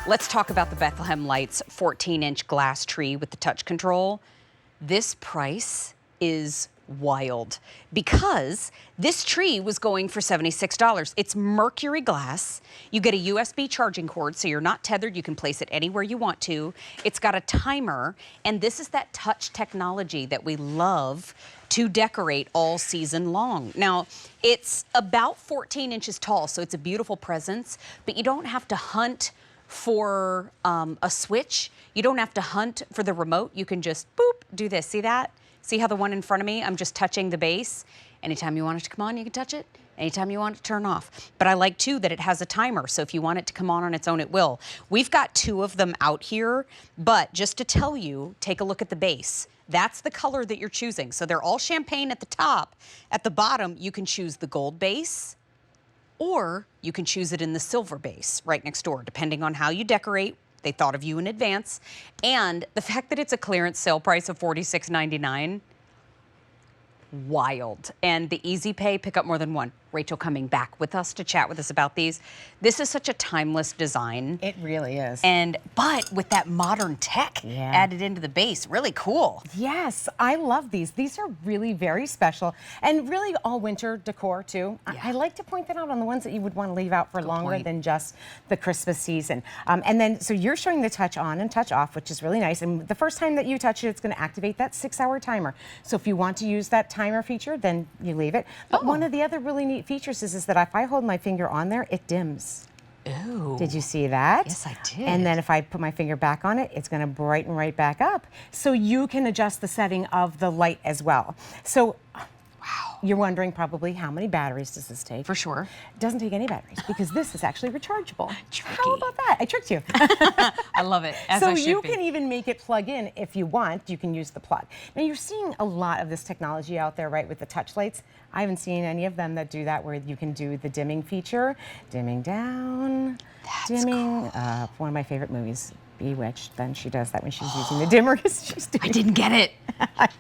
Let's talk about the Bethlehem Lights 14-inch glass tree with the touch control. This price is wild because this tree was going for $76. It's mercury glass. You get a USB charging cord, so you're not tethered. You can place it anywhere you want to. It's got a timer, and this is that touch technology that we love to decorate all season long. Now, it's about 14 inches tall, so it's a beautiful presence, but you don't have to hunt for a switch. You don't have to hunt for the remote. You can just, boop, do this. See that? See how the one in front of me, I'm just touching the base? Anytime you want it to come on, you can touch it. Anytime you want it to turn off. But I like, too, that it has a timer, so if you want it to come on its own, it will. We've got 2 of them out here, but just to tell you, take a look at the base. That's the color that you're choosing. So they're all champagne at the top. At the bottom, you can choose the gold base, or you can choose it in the silver base right next door, depending on how you decorate. They thought of you in advance. And the fact that it's a clearance sale price of $46.99, wild. And the easy pay, pick up more than one. Rachel coming back with us to chat with us about these. This is such a timeless design. It really is. But with that modern tech added into the base, really cool. Yes, I love these. These are really very special and really all winter decor too. Yeah. I like to point that out on the ones that you would want to leave out for longer than just the Christmas season. And then, so you're showing the touch on and touch off, which is really nice. And the first time that you touch it, it's going to activate that 6-hour timer. So if you want to use that timer feature, then you leave it. But one of the other really neat features is that if I hold my finger on there, it dims. Ooh. Did you see that? Yes, I did. And then if I put my finger back on it, it's going to brighten right back up. So you can adjust the setting of the light as well. So you're wondering probably how many batteries does this take? For sure. It doesn't take any batteries because this is actually rechargeable. Tricky. How about that? I tricked you. I love it. So you can even make it plug in if you want. You can use the plug. Now you're seeing a lot of this technology out there, right, with the touch lights. I haven't seen any of them that do that where you can do the dimming feature. Dimming down, dimming up. One of my favorite movies, Bewitched. Then she does that when she's using the dimmer. I didn't get it.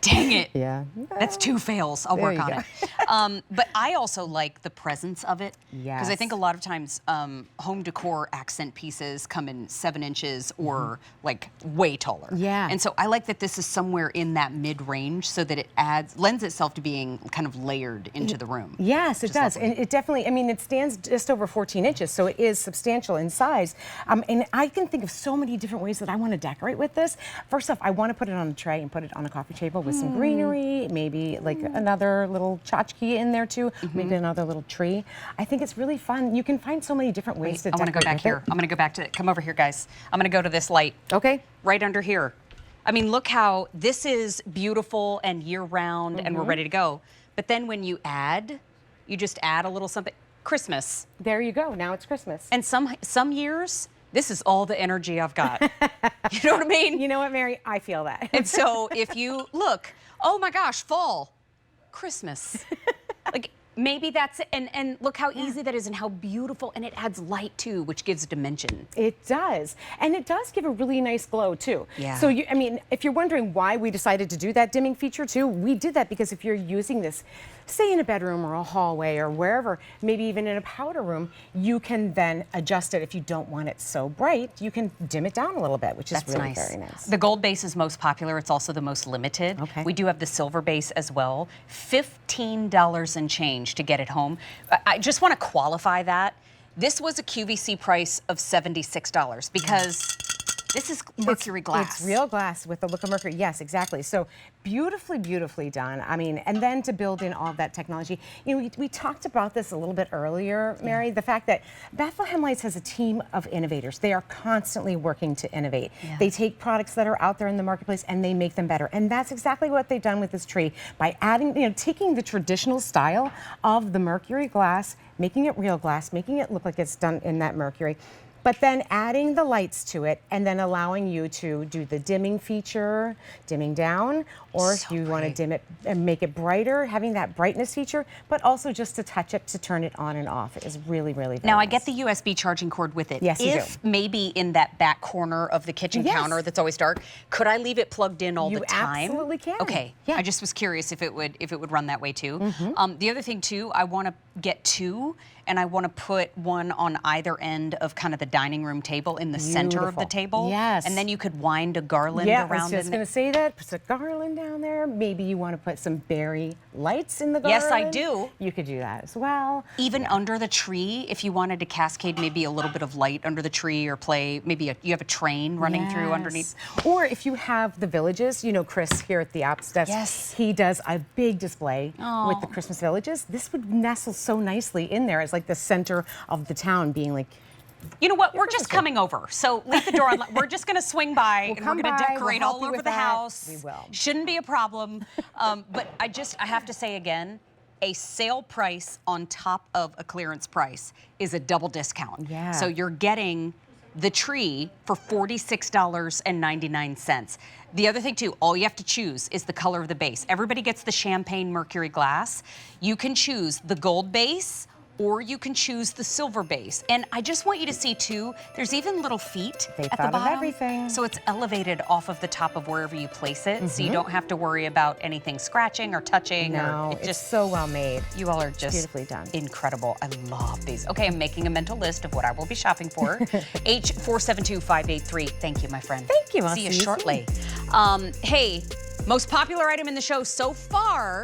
Dang it. Yeah. That's 2 fails. I'll work on it. But I also like the presence of it. Yes. Because I think a lot of times home decor accent pieces come in 7 inches or like way taller. Yeah. And so I like that this is somewhere in that mid-range so that it lends itself to being kind of layered into the room. Yes, it does. And it definitely, I mean, it stands just over 14 inches, so it is substantial in size. And I can think of so many different ways that I want to decorate with this. First off, I want to put it on a tray and put it on a coffee table with some greenery, maybe like another little tchotchke in there too, maybe another little tree. I think it's really fun. You can find so many different ways to decorate. I want to go back here. I'm going to go back to, come over here, guys. I'm going to go to this light. Okay. Right under here. I mean, look how this is beautiful and year-round and we're ready to go. But then when you just add a little something. Christmas. There you go. Now it's Christmas. And some years, this is all the energy I've got. You know what I mean? You know what, Mary? I feel that. And so if you look, oh my gosh, fall, Christmas. Like maybe that's it. And look how easy that is and how beautiful. And it adds light too, which gives dimension. It does. And it does give a really nice glow too. Yeah. So I mean, if you're wondering why we decided to do that dimming feature too, we did that because if you're using this, say in a bedroom or a hallway or wherever, maybe even in a powder room, you can then adjust it. If you don't want it so bright, you can dim it down a little bit, which is really very nice. The gold base is most popular. It's also the most limited. Okay. We do have the silver base as well. $15 and change to get it home. I just want to qualify that. This was a QVC price of $76 because this is mercury glass. It's real glass with the look of mercury. Yes, exactly. So beautifully, beautifully done. I mean, and then to build in all of that technology. You know, we talked about this a little bit earlier, Mary, the fact that Bethlehem Lights has a team of innovators. They are constantly working to innovate. Yeah. They take products that are out there in the marketplace and they make them better. And that's exactly what they've done with this tree by adding, you know, taking the traditional style of the mercury glass, making it real glass, making it look like it's done in that mercury, but then adding the lights to it and then allowing you to do the dimming feature, dimming down, or if you want to dim it and make it brighter, having that brightness feature, but also just to touch it to turn it on and off. It is really, really very Now, nice. I get the USB charging cord with it. Yes, you do. If maybe in that back corner of the kitchen counter that's always dark, could I leave it plugged in all the time? You absolutely can. Okay. Yeah. I just was curious if it would run that way too. The other thing too, I want to get 2 and I want to put one on either end of kind of the dining room table in the center of the Beautiful. table. Yes. And then you could wind a garland Yeah, I around was just in going to say that. Put a garland down there. Maybe you want to put some berry lights in the garland. Yes, I do. You could do that as well. Even under the tree, if you wanted to cascade maybe a little bit of light under the tree, or play maybe you have a train running through underneath. Or if you have the villages, you know, Chris here at the Ops Desk, Yes. he does a big display with the Christmas villages. This would nestle so nicely in there as like the center of the town, being like, You know what? We're just coming over. So leave the door unlocked. We're just going to swing by and we're come going to by, decorate we'll help all you over with the that. house. We will. Shouldn't be a problem. But I have to say again, a sale price on top of a clearance price is a double discount. Yeah. So you're getting the tree for $46.99. The other thing too, all you have to choose is the color of the base. Everybody gets the champagne mercury glass. You can choose the gold base, or you can choose the silver base. And I just want you to see too, there's even little feet They at the thought of bottom. everything. So it's elevated off of the top of wherever you place it. So you don't have to worry about anything scratching or touching. no, or it's just so well made. you all are just beautifully done. incredible. I love these. Okay, I'm making a mental list of what I will be shopping for. H472583. Thank you, my friend. Thank you. I'll See you see you shortly. Hey, most popular item in the show so far.